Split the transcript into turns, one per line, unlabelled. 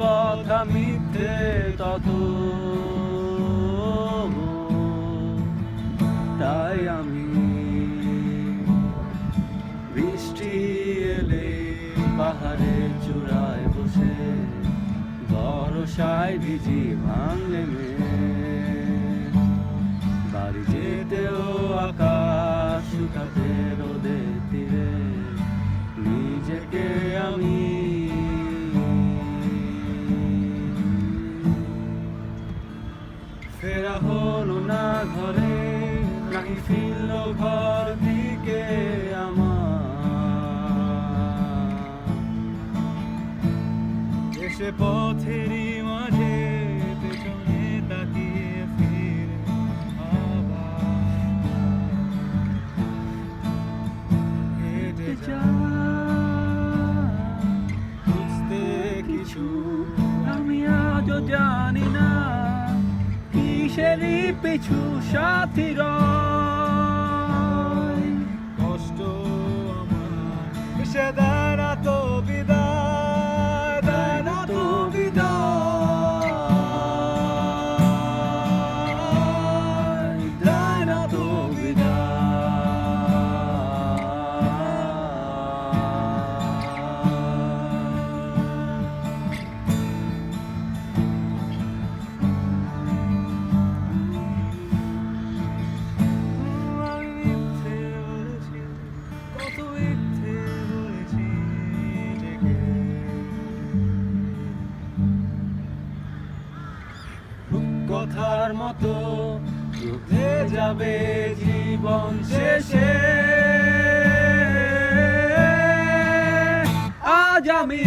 কথা মিথ্যে তত, তাই আমি বৃষ্টি এলে পাহাড়ের চূড়ায় বসে বরসায় ভিজি ভাঙলে বাড়ি যেতেও আকাশ শুকাতে রোদে তীরে নিজেকে আমি ফেরা হলো না ঘরে, নাকি ফিরল ঘর দিকে আমার এসে পথেরই মাঝে পেছনে তাকিয়ে ফিরে আবার হেঁটে বুঝতে কিছু আমি আজও জানি না, কিসেরই পিছু সাথী রয় কষ্ট আমার সে দেয় না তো বিদায়, দেয় না তো বিদায়, দেয় না তো কথার মতো রুখে যাবে জীবন শেষে, আজ আমি